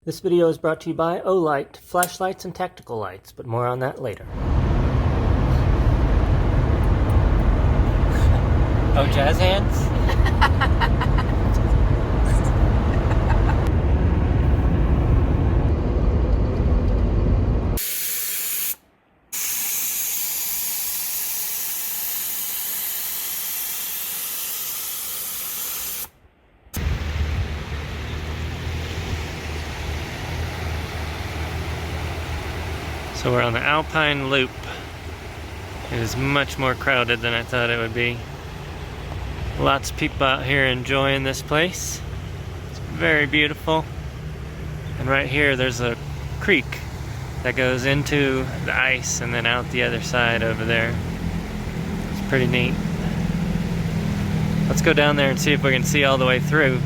This video is brought to you by Olight, flashlights and tactical lights, but more on that later. Oh, jazz hands? So we're on the Alpine Loop. It is much more crowded than I thought it would be. Lots of people out here enjoying this place. It's very beautiful. And right here there's a creek that goes into the ice and then out the other side over there. It's pretty neat. Let's go down there and see if we can see all the way through.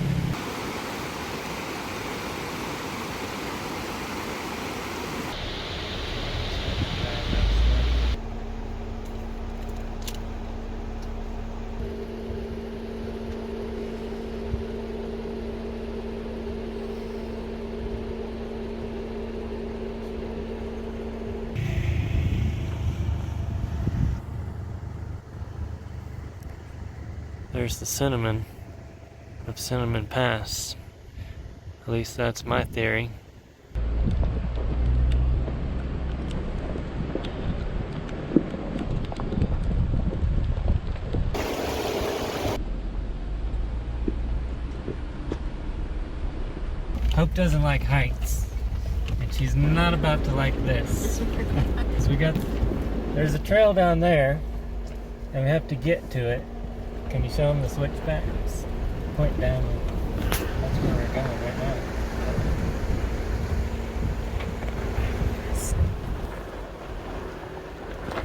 There's the cinnamon of Cinnamon Pass. At least that's my theory. Hope doesn't like heights, and she's not about to like this. So there's a trail down there, and we have to get to it. Can you show them the switchbacks? Point down. That's where we're going right now.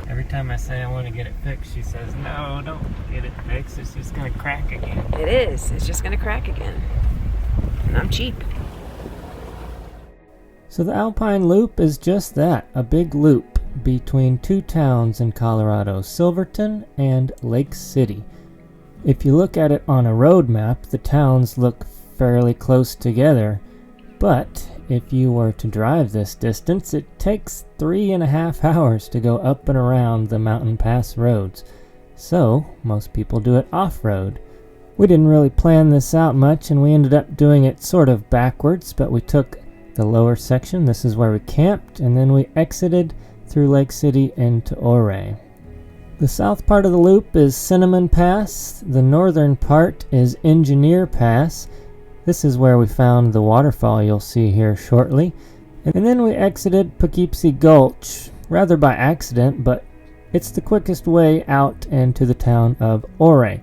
Every time I say I want to get it fixed, she says, no, don't get it fixed. It's just going to crack again. It is. It's just going to crack again. And I'm cheap. So the Alpine Loop is just that, a big loop between two towns in Colorado, Silverton and Lake City. If you look at it on a road map, the towns look fairly close together, but if you were to drive this distance, it takes 3.5 hours to go up and around the mountain pass roads. So most people do it off-road. We didn't really plan this out much, and we ended up doing it sort of backwards, but we took the lower section, this is where we camped, and then we exited through Lake City into Ouray. The south part of the loop is Cinnamon Pass. The northern part is Engineer Pass. This is where we found the waterfall you'll see here shortly. And then we exited Poughkeepsie Gulch, rather by accident, but it's the quickest way out into the town of Ouray.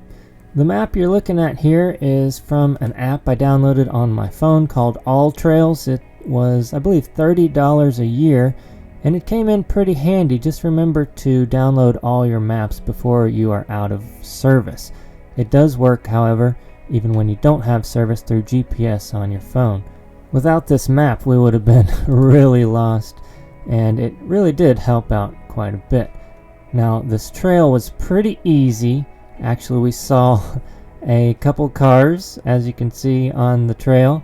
The map you're looking at here is from an app I downloaded on my phone called All Trails. It was, I believe, $30 a year. And it came in pretty handy. Just remember to download all your maps before you are out of service. It does work, however, even when you don't have service through GPS on your phone. Without this map, we would have been really lost, and it really did help out quite a bit. Now, this trail was pretty easy. Actually, we saw a couple cars, as you can see on the trail.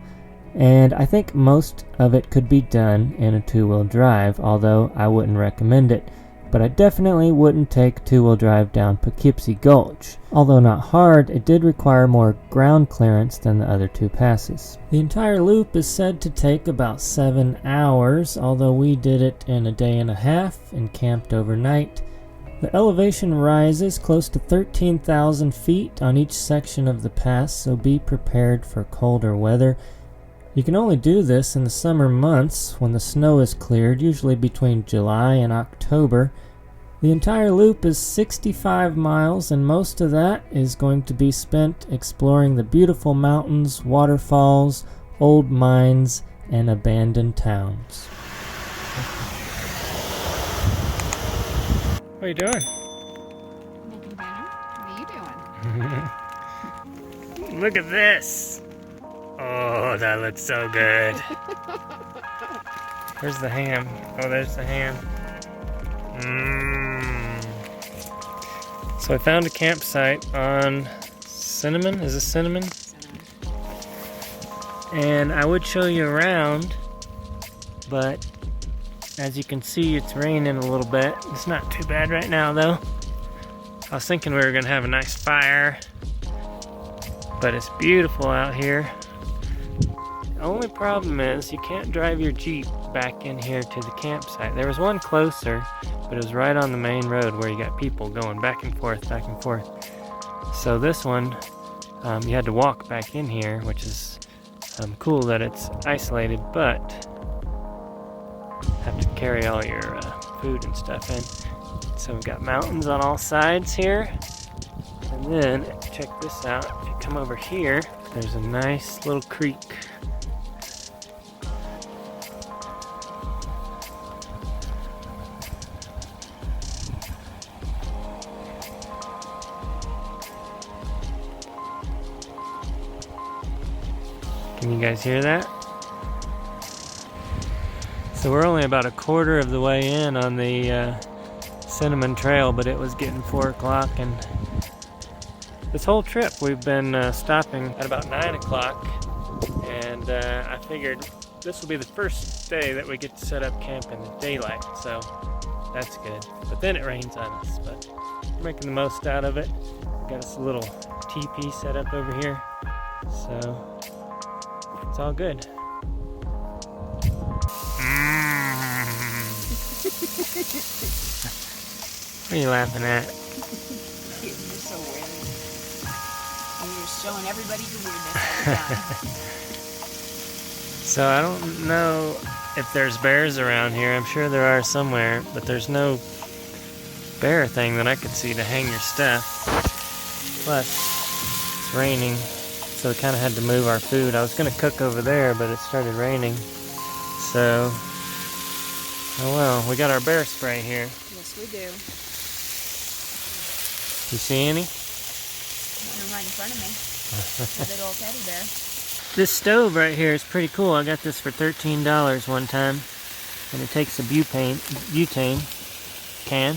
And I think most of it could be done in a two-wheel drive, although I wouldn't recommend it. But I definitely wouldn't take two-wheel drive down Poughkeepsie Gulch. Although not hard, it did require more ground clearance than the other two passes. The entire loop is said to take about 7 hours, although we did it in a day and a half and camped overnight. The elevation rises close to 13,000 feet on each section of the pass, so be prepared for colder weather. You can only do this in the summer months when the snow is cleared, usually between July and October. The entire loop is 65 miles, and most of that is going to be spent exploring the beautiful mountains, waterfalls, old mines, and abandoned towns. What are you doing? Making dinner. What are you doing? Look at this! Oh, that looks so good. Where's the ham? Oh, there's the ham. So I found a campsite on Cinnamon. Is this Cinnamon? And I would show you around, but as you can see, it's raining a little bit. It's not too bad right now though. I was thinking we were gonna have a nice fire, but it's beautiful out here. The only problem is you can't drive your Jeep back in here to the campsite. There was one closer, but it was right on the main road where you got people going back and forth, back and forth. So this one, you had to walk back in here, which is cool that it's isolated, but have to carry all your food and stuff in. So we've got mountains on all sides here. And then, check this out, if you come over here, there's a nice little creek. Can you guys hear that? So we're only about a quarter of the way in on the Cinnamon Trail, but it was getting 4 o'clock, and this whole trip we've been stopping at about 9 o'clock, and I figured this will be the first day that we get to set up camp in the daylight, so that's good. But then it rains on us, but we're making the most out of it. Got us a little teepee set up over here, so it's all good. What are you laughing at? You're so weird. And you're showing everybody your weirdness all the time. So I don't know if there's bears around here. I'm sure there are somewhere, but there's no bear thing that I could see to hang your stuff. Plus, it's raining, so we kind of had to move our food. I was going to cook over there, but it started raining. So, oh well, we got our bear spray here. Yes, we do. You see any? One right in front of me. A big old teddy bear. This stove right here is pretty cool. I got this for $13 one time. And it takes a butane can.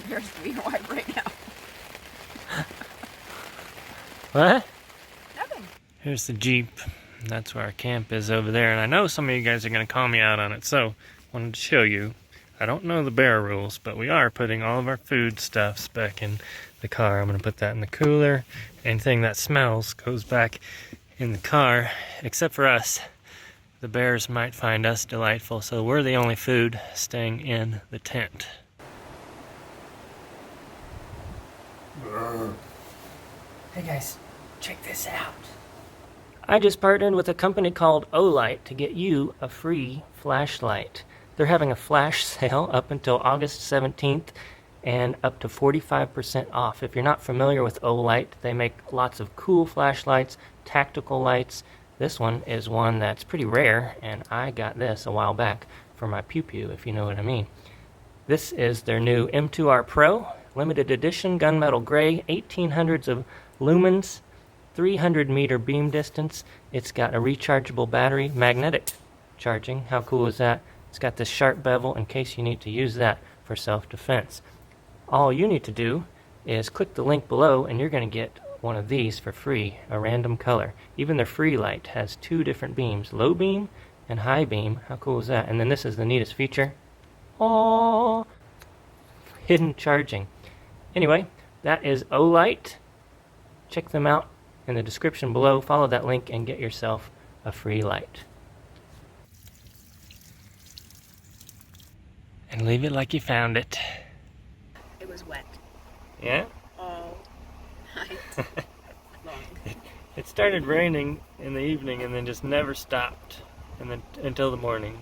There's being white right now. What? Nothing. Here's the Jeep. That's where our camp is over there. And I know some of you guys are going to call me out on it, so I wanted to show you. I don't know the bear rules, but we are putting all of our food stuffs back in the car. I'm going to put that in the cooler. Anything that smells goes back in the car, except for us. The bears might find us delightful, so we're the only food staying in the tent. Hey guys, check this out. I just partnered with a company called Olight to get you a free flashlight. They're having a flash sale up until August 17th and up to 45% off. If you're not familiar with Olight, they make lots of cool flashlights, tactical lights. This one is one that's pretty rare, and I got this a while back for my pew-pew, if you know what I mean. This is their new M2R Pro, limited edition, gunmetal gray, 1800s of lumens, 300 meter beam distance. It's got a rechargeable battery, magnetic charging. How cool is that? It's got this sharp bevel in case you need to use that for self-defense. All you need to do is click the link below and you're going to get one of these for free, a random color. Even their free light has 2 different beams, low beam and high beam. How cool is that? And then this is the neatest feature. Oh, hidden charging. Anyway, that is Olight. Check them out in the description below. Follow that link and get yourself a free light. And leave it like you found it. It was wet. Yeah? All night long. It started raining in the evening and then just never stopped until the morning.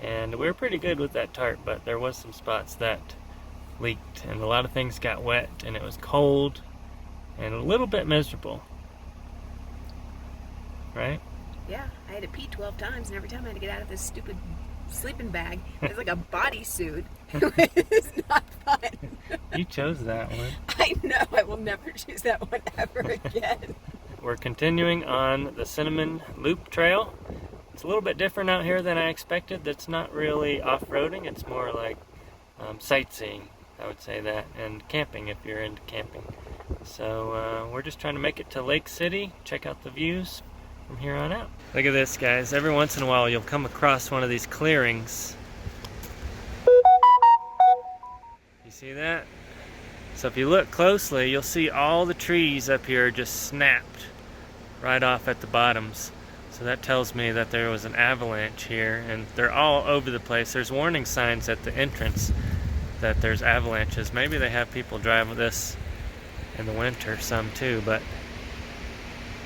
And we were pretty good with that tarp, but there was some spots that leaked and a lot of things got wet and it was cold and a little bit miserable. Right? Yeah, I had to pee 12 times and every time I had to get out of this stupid sleeping bag. It was like a bodysuit. It was not fun. You chose that one. I know, I will never choose that one ever again. We're continuing on the Cinnamon Loop Trail. It's a little bit different out here than I expected. That's not really off-roading. It's more like sightseeing, I would say that, and camping if you're into camping. So we're just trying to make it to Lake City, check out the views from here on out. Look at this, guys. Every once in a while you'll come across one of these clearings. You see that? So if you look closely, you'll see all the trees up here just snapped right off at the bottoms. So that tells me that there was an avalanche here, and they're all over the place. There's warning signs at the entrance that there's avalanches. Maybe they have people drive this in the winter some too, but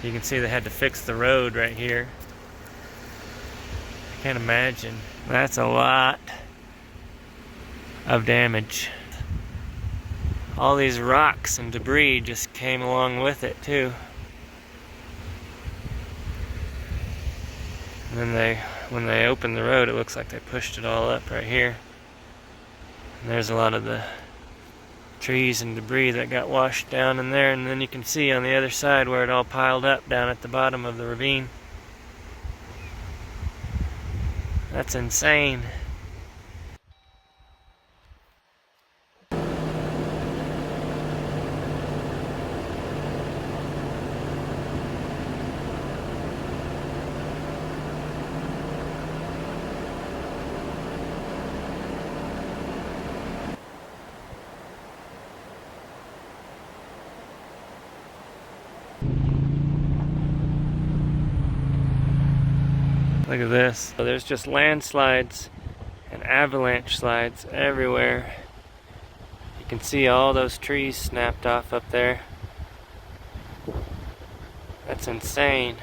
you can see they had to fix the road right here. I can't imagine. That's a lot of damage. All these rocks and debris just came along with it too. And then when they opened the road, it looks like they pushed it all up right here. And there's a lot of the trees and debris that got washed down in there, and then you can see on the other side where it all piled up down at the bottom of the ravine. That's insane. Look at this. So there's just landslides and avalanche slides everywhere. You can see all those trees snapped off up there. That's insane.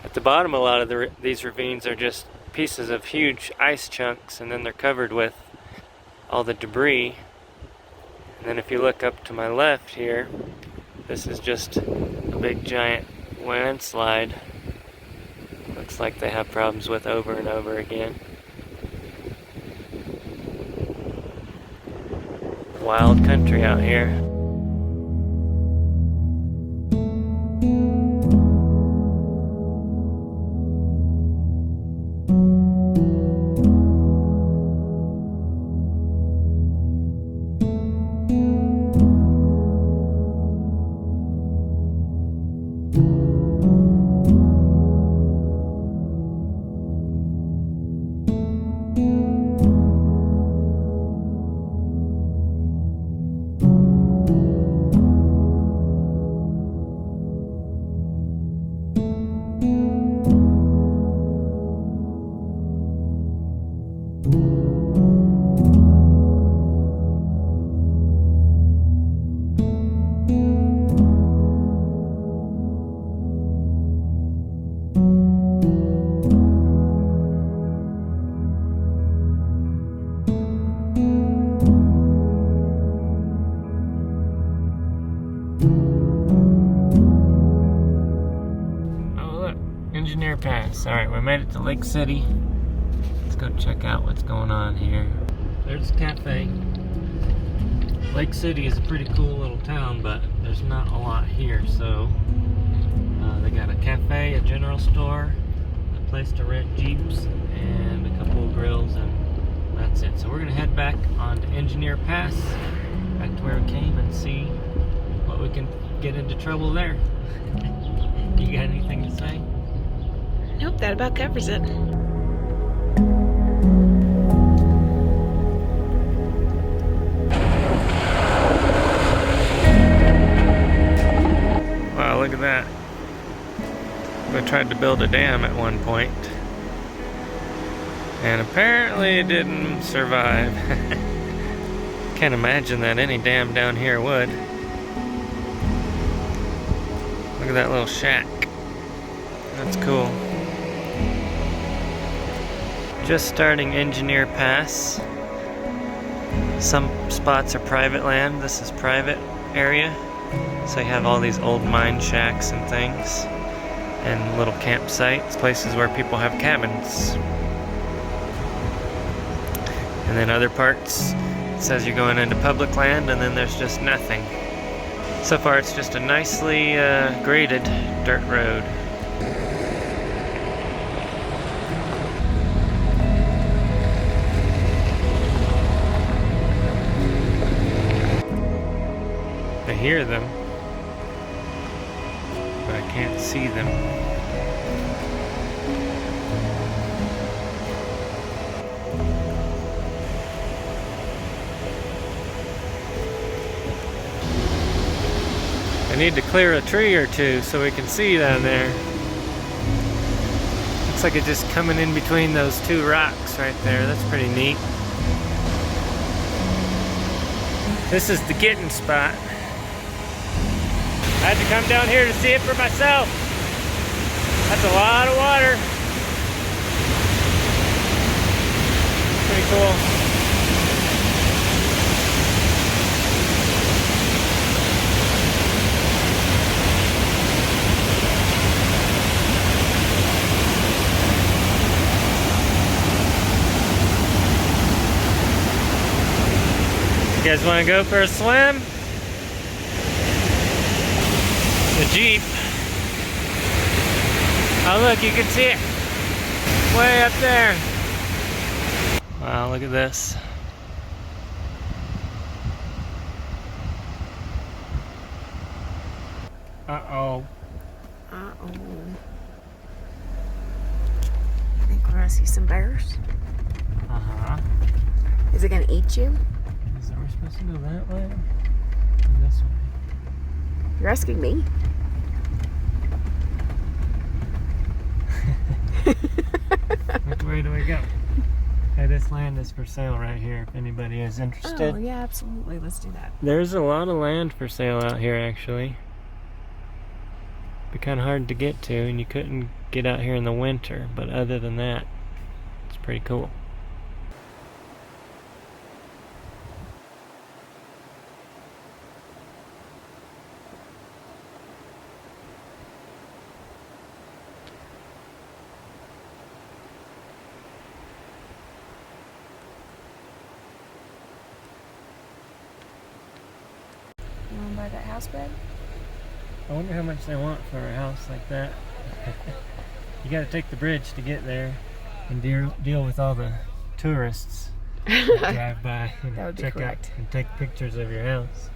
At the bottom, a lot of these ravines are just pieces of huge ice chunks, and then they're covered with all the debris. And then if you look up to my left here, this is just a big giant landslide. Looks like they have problems with over and over again. Wild country out here. Pass. Alright, we made it to Lake City. Let's go check out what's going on here. There's a cafe. Lake City is a pretty cool little town, but there's not a lot here, so they got a cafe, a general store, a place to rent Jeeps, and a couple of grills, and that's it. So we're gonna head back on to Engineer Pass, back to where we came, and see what we can get into trouble there. You got anything to say? Nope, that about covers it. Wow, look at that. We tried to build a dam at one point, and apparently it didn't survive. Can't imagine that any dam down here would. Look at that little shack. That's cool. Just starting Engineer Pass. Some spots are private land. This is private area. So you have all these old mine shacks and things, and little campsites, places where people have cabins. And then other parts, it says you're going into public land, and then there's just nothing. So far it's just a nicely graded dirt road. hear them, but I can't see them. I need to clear a tree or two so we can see down there. Looks like it's just coming in between those two rocks right there. That's pretty neat. This is the getting spot. I had to come down here to see it for myself. That's a lot of water. Pretty cool. You guys want to go for a swim? The Jeep. Oh look, you can see it way up there. Wow, look at this. Uh-oh. Uh-oh. I think we're gonna see some bears. Uh-huh. Is it gonna eat you? Are we supposed to go that way? Or this way? You're asking me? Which way do we go? Hey, this land is for sale right here if anybody is interested. Oh, yeah, absolutely. Let's do that. There's a lot of land for sale out here, actually. Be kind of hard to get to, and you couldn't get out here in the winter, but other than that, it's pretty cool. You want to buy that house bed? I wonder how much they want for a house like that. You gotta take the bridge to get there and deal with all the tourists that drive by and That would be check correct. out and take pictures of your house.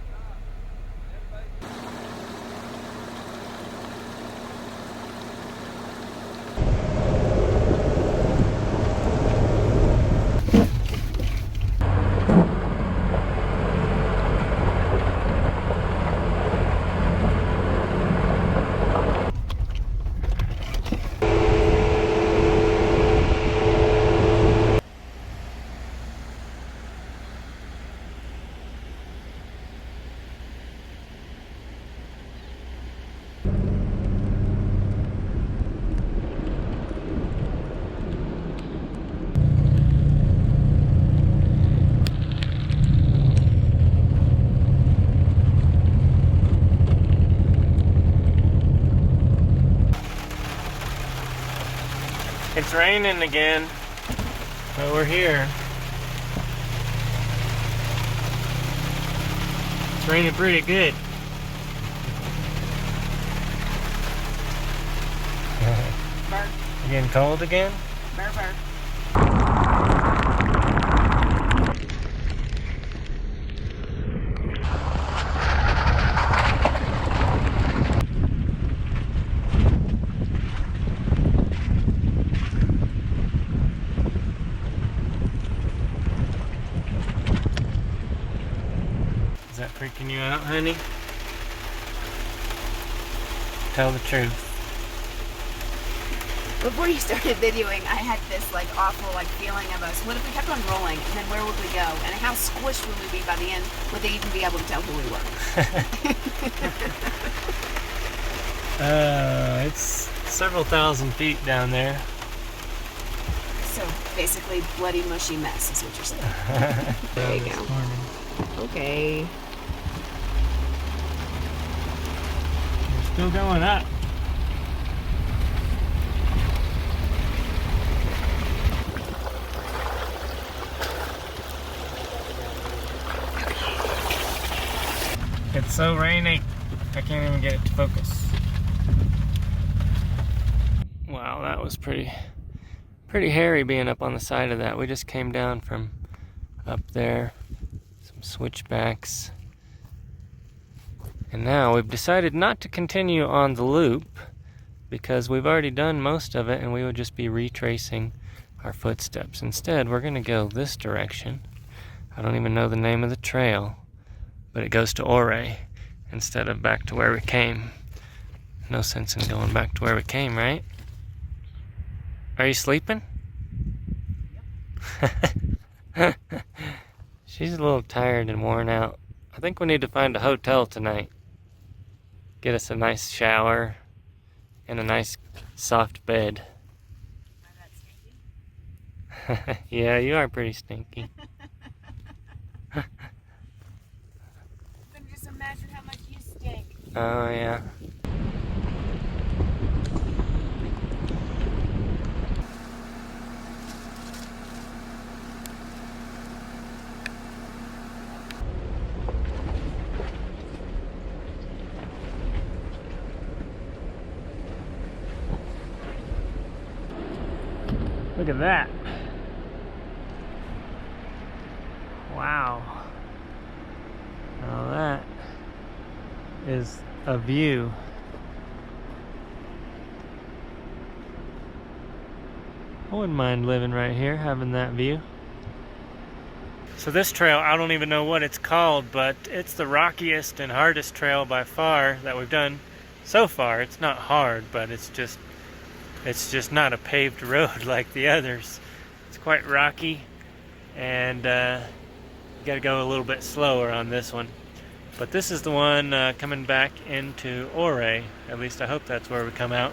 It's raining again, but we're here. It's raining pretty good. Burr. You getting cold again? Burr, burr. Is that freaking you out, honey? Tell the truth. Before you started videoing, I had this like awful like feeling of us. What if we kept on rolling, and then where would we go? And how squished would we be by the end? Would they even be able to tell who we were? It's several thousand feet down there. So basically, bloody mushy mess is what you're saying. There you This go. morning. Okay. We're still going up. It's so rainy, I can't even get it to focus. Wow, that was pretty hairy being up on the side of that. We just came down from up there, some switchbacks. And now we've decided not to continue on the loop because we've already done most of it and we would just be retracing our footsteps. Instead, we're going to go this direction. I don't even know the name of the trail, but it goes to Ouray instead of back to where we came. No sense in going back to where we came, right? Are you sleeping? Yep. She's a little tired and worn out. I think we need to find a hotel tonight. Get us a nice shower and a nice soft bed. Am I that stinky? Yeah, you are pretty stinky. Just imagine how much you stink. Oh, yeah. Look at that. Wow. Now that is a view. I wouldn't mind living right here, having that view. So this trail, I don't even know what it's called, but it's the rockiest and hardest trail by far that we've done so far. It's not hard, but it's just not a paved road like the others. It's quite rocky, and you gotta go a little bit slower on this one. But this is the one coming back into Ouray. At least I hope that's where we come out.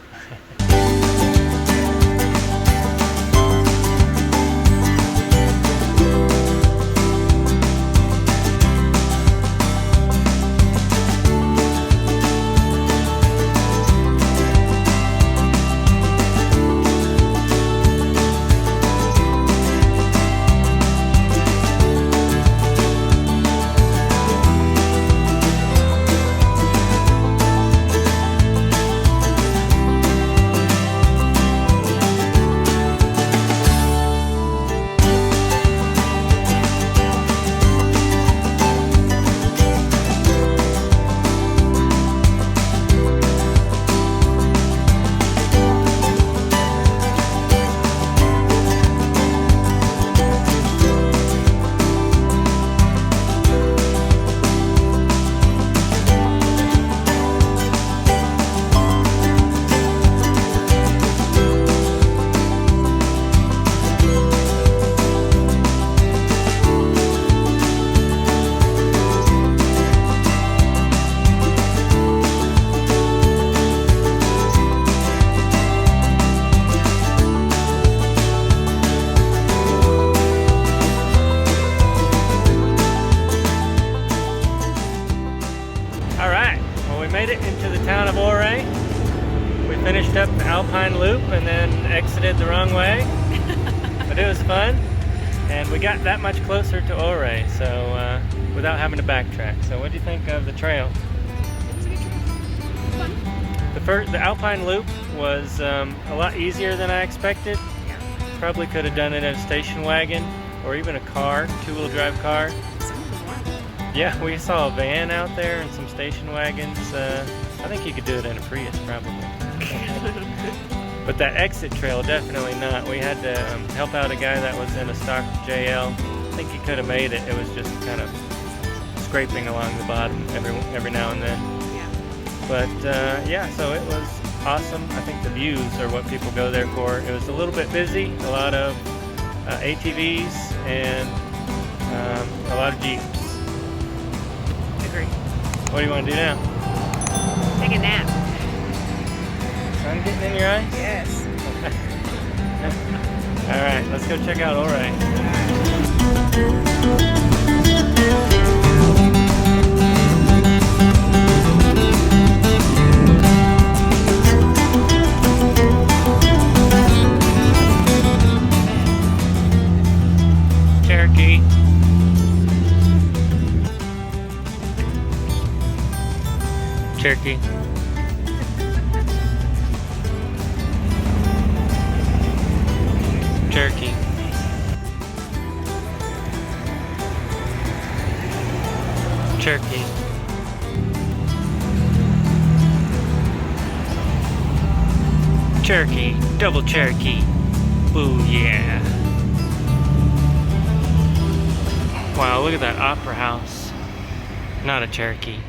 Town of Ouray. We finished up the Alpine Loop and then exited the wrong way, but it was fun, and we got that much closer to Ouray, so without having to backtrack. So what do you think of the trail? It was a good trail. The Alpine Loop was a lot easier than I expected. Yeah. Probably could have done it in a station wagon or even a car, two-wheel drive car. Someone was walking. Yeah, we saw a van out there and some station wagons. I think you could do it in a Prius, probably. But that exit trail, definitely not. We had to help out a guy that was in a stock JL. I think he could have made it. It was just kind of scraping along the bottom every now and then. Yeah. But yeah, so it was awesome. I think the views are what people go there for. It was a little bit busy, a lot of ATVs and a lot of Jeeps. Agree. What do you want to do now? Take a nap. Sun getting in your eyes? Yes. All right, let's go check out Ouray. Cherokee. Cherokee. Cherokee. Cherokee. Cherokee, double Cherokee. Ooh, yeah. Wow, look at that opera house. Not a Cherokee.